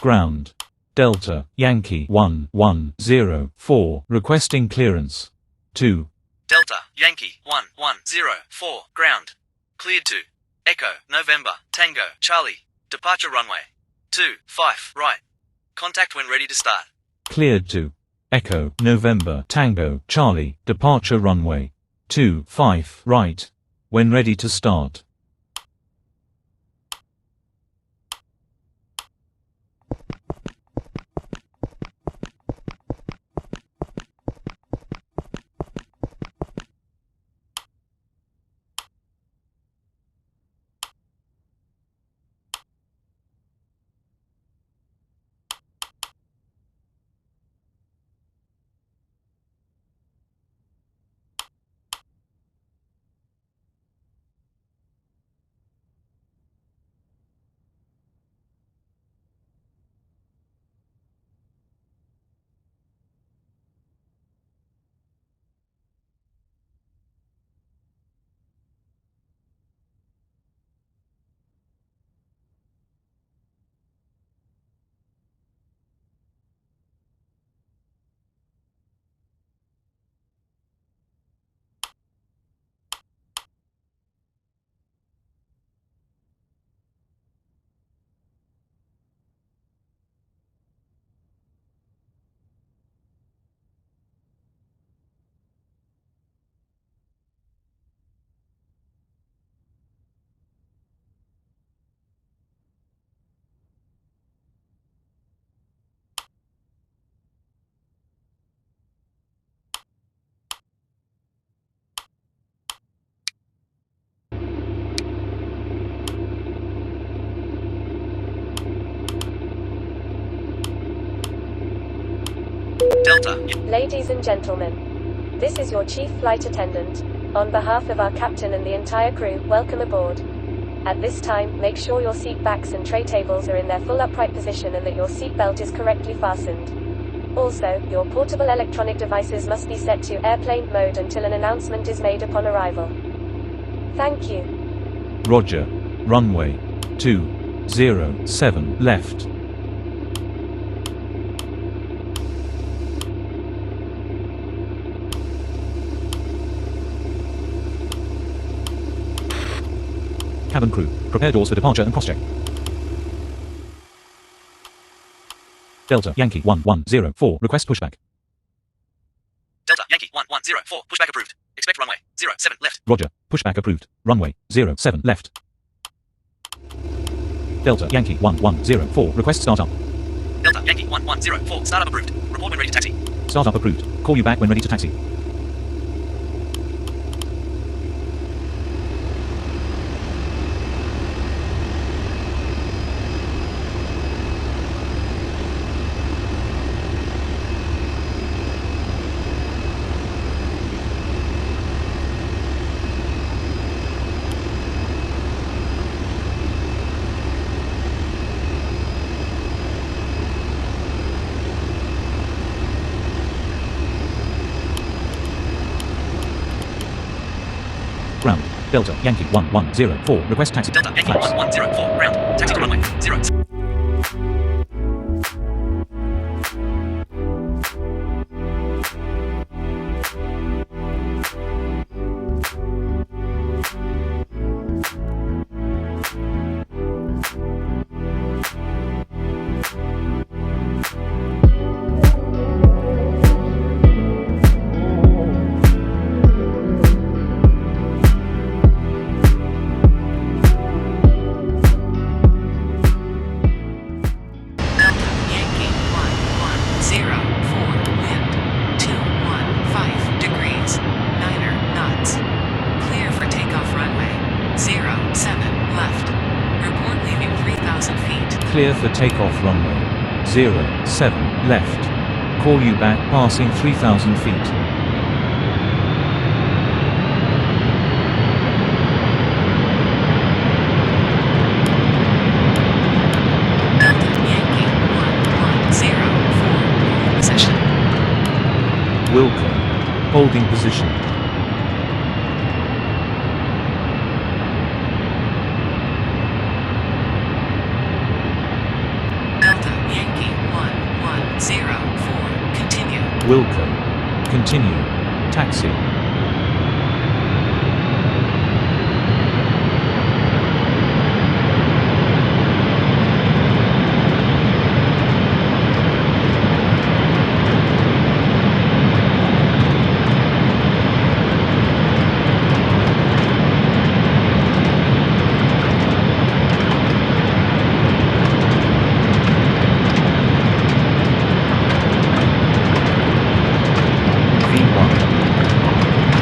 ground. Delta, Yankee 1104, requesting clearance. 2. Delta, Yankee 1104, ground. Cleared to Echo, November, Tango, Charlie, departure runway 25 right. Contact when ready to start. Cleared to Echo, November, Tango, Charlie, departure runway 25 right. When ready to start. Delta. Ladies and gentlemen, this is your chief flight attendant. On behalf of our captain and the entire crew, welcome aboard. At this time, make sure your seat backs and tray tables are in their full upright position and that your seat belt is correctly fastened. Also, your portable electronic devices must be set to airplane mode until an announcement is made upon arrival. Thank you. Roger. Runway 207 left. Cabin crew, prepare doors for departure and cross-check. Delta, Yankee 1104, request pushback. Delta, Yankee 1104, pushback approved. Expect runway 07 left. Roger, pushback approved. Runway 07 left. Delta, Yankee 1104, request startup. Delta, Yankee 1104, startup approved. Report when ready to taxi. Startup approved. Call you back when ready to taxi. Ground. Delta, Yankee 1104, request taxi. Delta, Yankee Lapse. 1104, ground. Taxi to runway 0. Clear for takeoff runway 07 left. Call you back passing 3,000 feet. Wilco, holding position. Delta, Wilco. Continue. Taxi.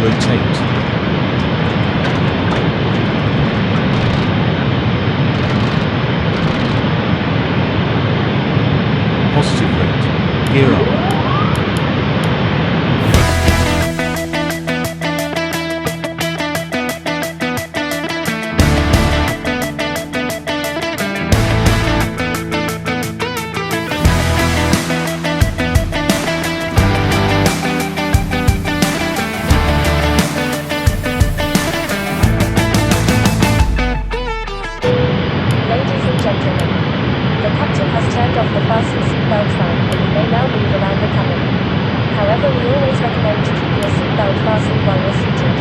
Rotate. Positive rate. Gear up. Ladies and gentlemen, the captain has turned off the fasten seatbelt sign and you may now move around the cabin. However, we always recommend to keep your seatbelt fastened while you're seated.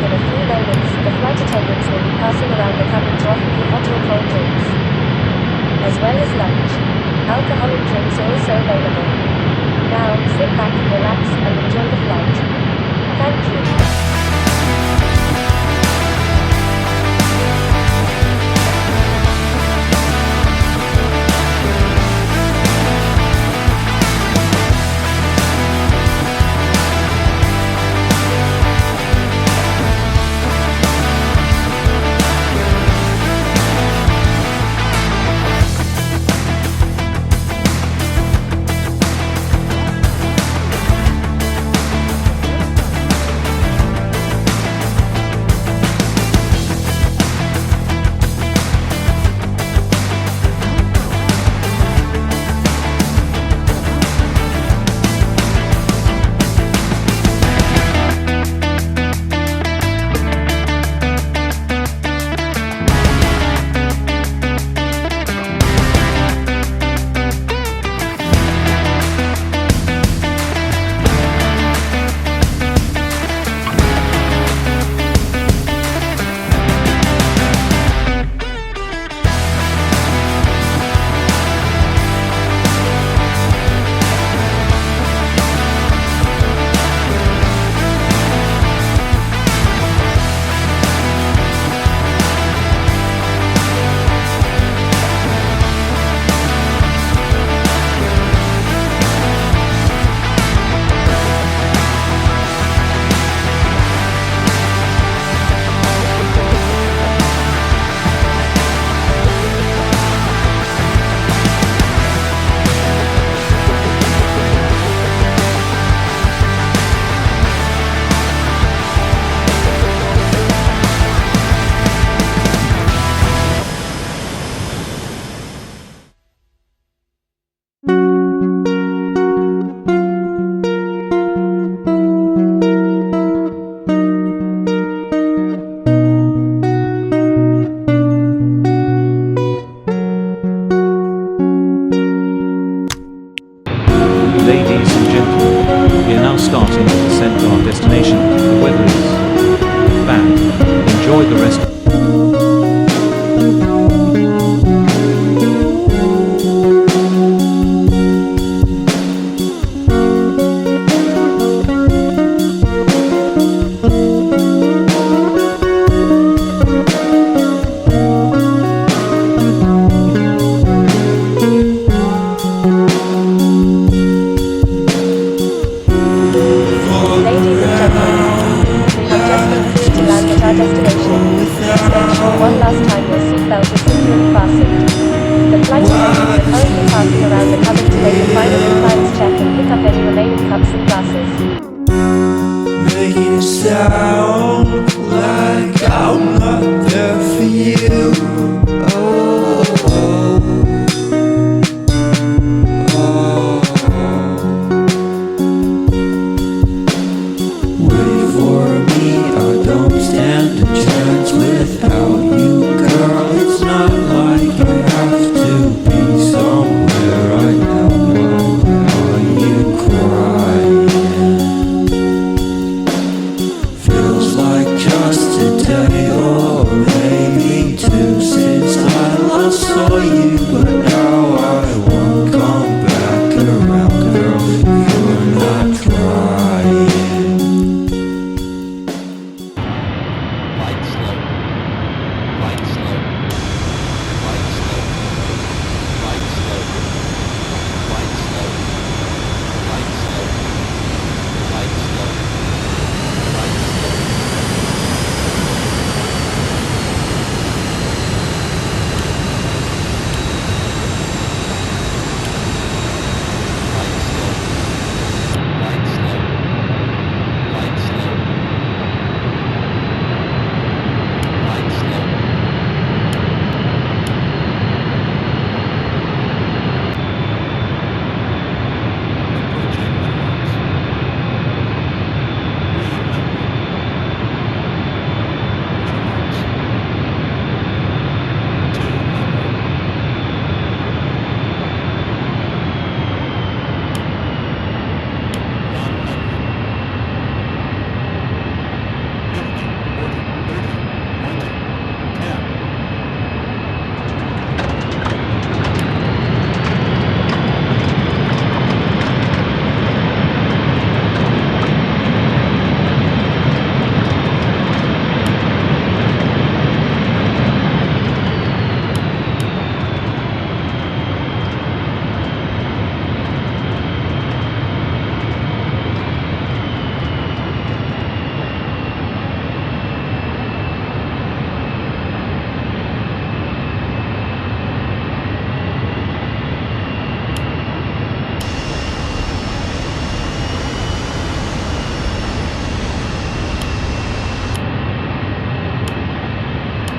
In a few moments, the flight attendants will be passing around the cabin to offer you hot or cold drinks, as well as lunch. Alcoholic drinks are also available. Now, sit back, relax, and enjoy the flight. Thank you.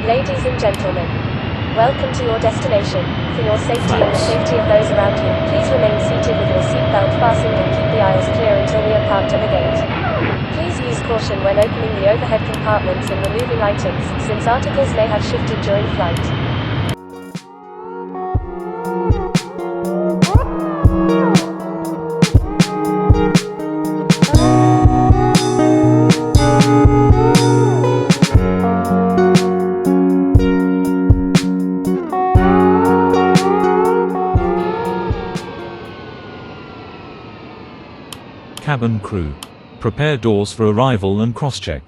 Ladies and gentlemen, welcome to your destination. For your safety and the safety of those around you, please remain seated with your seatbelt fastened and keep the aisles clear until we are parked at the gate. Please use caution when opening the overhead compartments and removing items, since articles may have shifted during flight. Cabin crew. Prepare doors for arrival and cross-check.